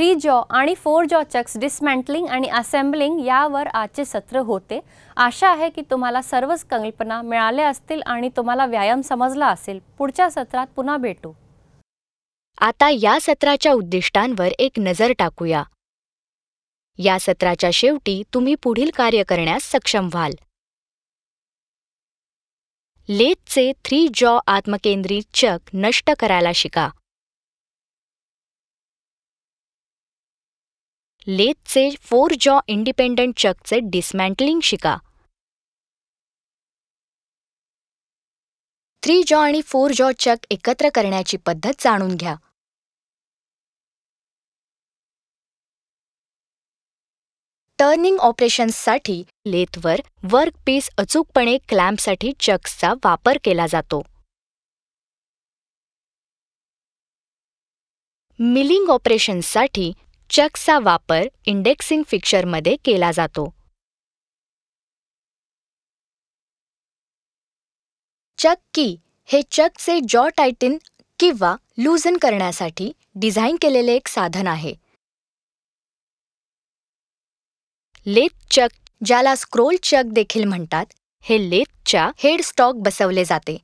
3 जॉ आणि 4 जॉ चक्स डिसमॅन्टलिंग आणि असेंबलिंग यावर आजचे सत्र होते। आशा आहे की तुम्हाला सर्वच कल्पना मिळाल्या असतील आणि तुम्हाला व्यायाम समजला असेल। पुढच्या सत्रात पुन्हा भेटू। आता या सत्राच्या उद्दिष्टांवर एक नजर टाकूया। या सत्राच्या शेवटी तुम्ही पुढील कार्य करण्यास सक्षम व्हाल। लेथचे 3 जॉ आत्मकेंद्रित चक नष्ट करायला शिका। लेथचे 4 जॉ इंडिपेंडंट चकचे डिसमॅन्टलिंग शिका। 3 जॉ आणि 4 जॉ चक एकत्र करण्याची पद्धत जाणून घ्या। टर्निंग ऑपरेशन्ससाठी लेथवर वर्कपीस अचूकपणे क्लॅम्पसाठी चक्सचा वापर केला जातो। मिलिंग ऑपरेशन्ससाठी चक्सचा वापर इंडेक्सिंग फिक्चरमध्ये केला जातो। चक की हे चकचे जॉ टायटन किंवा लूजन करण्यासाठी डिझाइन केलेले एक साधन आहे। लेथ चक, ज्याला स्क्रोल चक देखील म्हणतात, हे लेथच्या हेडस्टॉक बसवले जाते।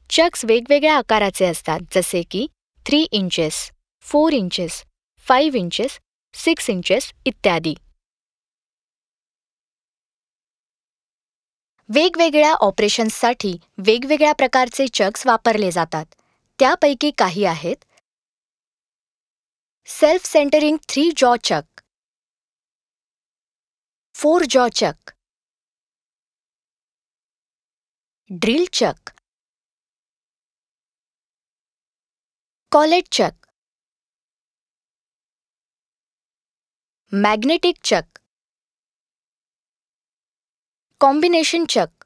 चक्स वेगवेगळ्या आकाराचे असतात, जसे की 3 इंचेस, 4 इंचेस, 5 इंचेस, 6 इंचेस इत्यादी। वेगवेगळ्या ऑपरेशन्ससाठी वेगवेगळ्या प्रकारचे चक्स वापरले जातात। त्यापैकी काही आहेत: सेल्फ सेंटरिंग 3 जॉ chuck, 4 jaw chuck, drill chuck, collet chuck, magnetic chuck, combination chuck,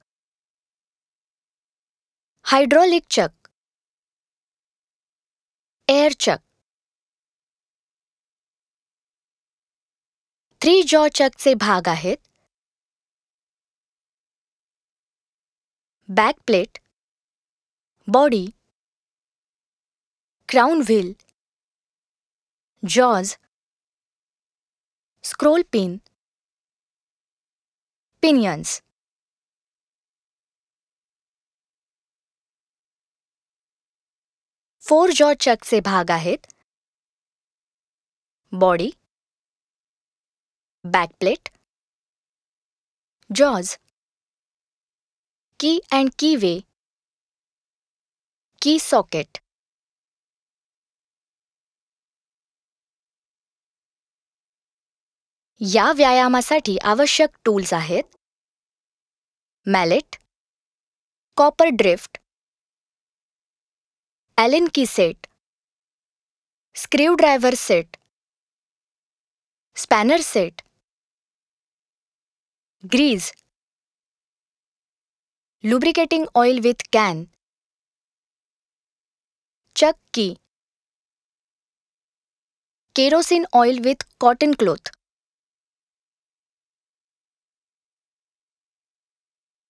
hydraulic chuck, air chuck. 3 jaw चकचे भाग आहेत: backplate, body, crown wheel, jaws, scroll pin, pinions. Four jaw चकचे भाग आहेत: body, backplate, jaws, key and key way, key socket. या व्यायामासाठी आवश्यक tools आहेत: mallet, copper drift, Allen key set, screwdriver set, spanner set, grease, lubricating oil with can, chuck key, kerosene oil with cotton cloth.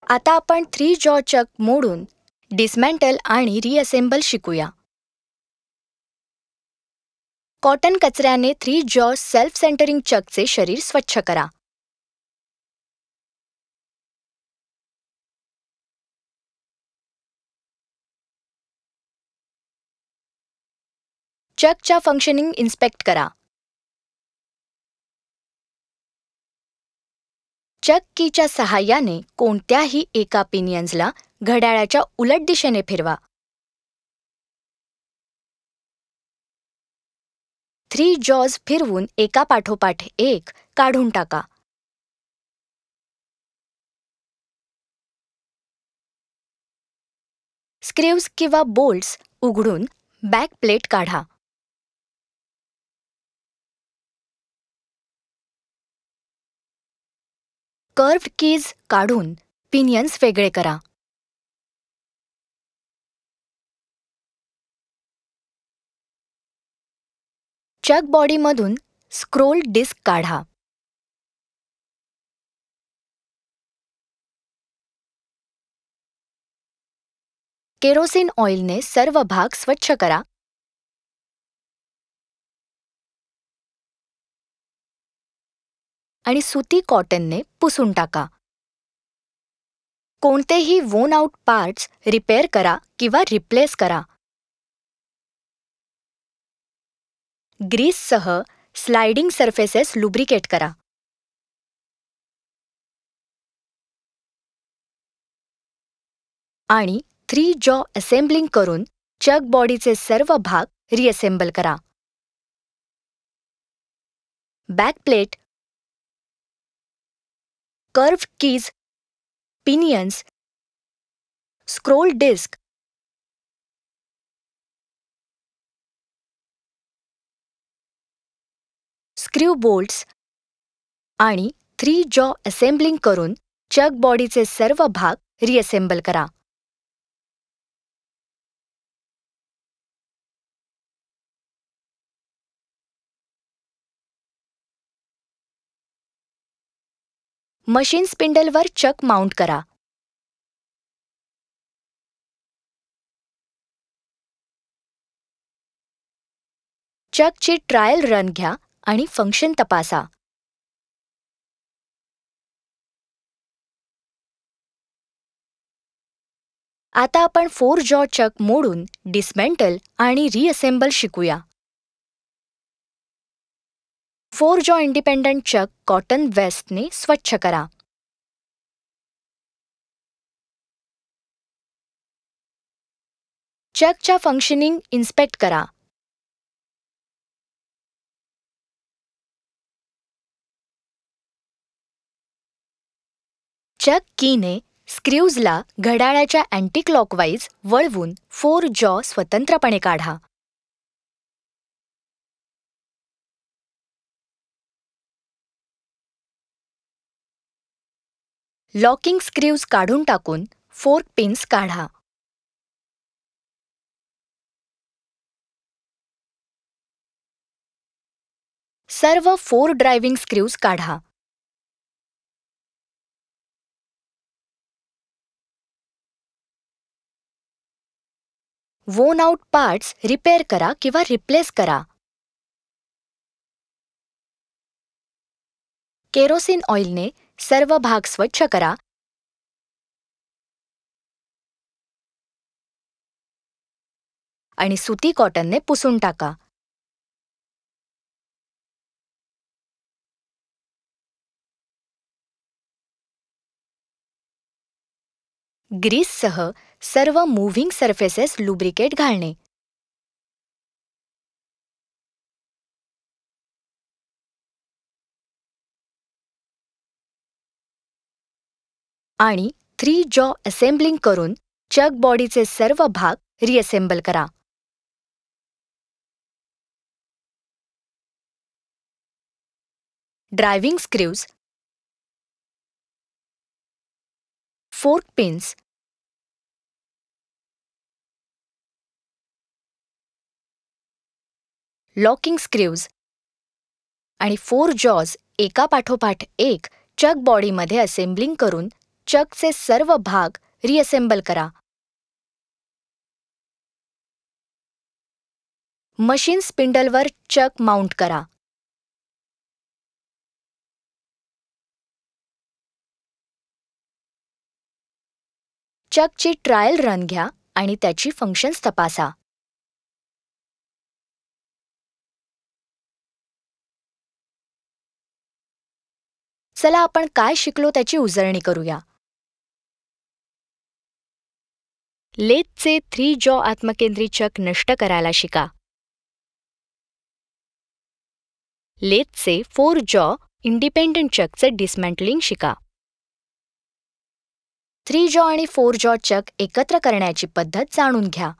आता आपण 3 जॉ चक मोडून डिसमॅन्टल आणि रिअसेंबल शिकूया। कॉटन कचऱ्याने 3 जॉ सेल्फ सेंटरिंग चकचे शरीर स्वच्छ करा। चकच्या फंक्शनिंग इन्स्पेक्ट करा। चक कीच्या सहाय्याने कोणत्याही एका पिनियन्सला घड्याळाच्या उलट दिशेने फिरवा। 3 जॉज फिरवून एका पाठोपाठ एक काढून टाका। स्क्रूज किंवा बोल्ट्स उघडून बॅक प्लेट काढा। कर्व्ड कीज काढून पिनियन्स वेगळे करा। चक बॉडीमधून स्क्रोल डिस्क काढा। केरोसिन ऑइलने सर्व भाग स्वच्छ करा आणि सुती कॉटनने पुसून टाका. कोणतेही वोन आउट पार्ट्स रिपेअर करा किंवा रिप्लेस करा. ग्रीससह स्लायडिंग सरफेसेस लुब्रिकेट करा. आणि 3 जॉ असेंबलिंग करून चक बॉडीचे सर्व भाग रिअसेंबल करा. Backplate, curve keys, pinions, scroll disc, screw bolts आणि 3 जॉ असेंबलिंग करून चक बॉडीचे सर्व भाग रिअसेंबल करा. मशीन स्पिंडलवर चक माउंट करा. चकची ट्रायल रन घ्या आणि फंक्शन तपासा. आता आपण 4 जॉ चक मोडून डिसमेंटल आणि रिअसेंबल शिकूया. 4 जॉ इंडिपेंडंट चक कॉटन वेस्टने स्वच्छ करा. चकच्या फंक्शनिंग इन्स्पेक्ट करा. चक कीने स्क्रूजला घड्याळाच्या अँटी क्लॉकवाईज वळवून 4 जॉ स्वतंत्रपणे काढा. लॉकिंग स्क्रूज काढून टाकून फोर्क पिन्स काढा. सर्व 4 ड्रायव्हिंग स्क्रूज काढा. वोन आउट पार्ट्स रिपेअर करा किंवा रिप्लेस करा. केरोसिन ऑइलने सर्व भाग स्वच्छ करा. आणि सुती कॉटनने पुसून टाका. ग्रीससह सर्व मूव्हिंग सरफेसेस लुब्रिकेट घालणे. आणि 3 जॉ असेंबलिंग करून चक बॉडीचे सर्व भाग रिअसेंबल करा. Driving screws, fork pins, locking screws आणि 4 जॉज एकापाठोपाठ एक चक बॉडीमध्ये असेंबलिंग करून चकचे सर्व भाग रिअसेंबल करा. मशीन स्पिंडलवर चक माउंट करा. चकची ट्रायल रन घ्या आणि त्याची फंक्शन्स तपासा. चला आपण काय शिकलो त्याची उजळणी करूया. लेथचे 3 जॉ आत्मकेंद्री चक नष्ट करायला शिका. लेथचे 4 जॉ इंडिपेंडंट चकचे डिसमेंटलिंग शिका. 3 जॉ आणि 4 जॉ चक एकत्र करण्याची पद्धत जाणून घ्या.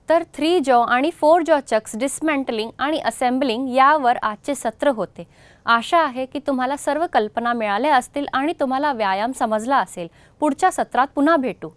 तर 3 जॉ आणि 4 जॉ चक्स डिसमेंटलिंग आणि असेंबलिंग यावर आजचे सत्र होते. आशा आहे की तुम्हाला सर्व कल्पना मिळाल्या असतील आणि तुम्हाला व्यायाम समजला असेल. पुढच्या सत्रात पुन्हा भेटू.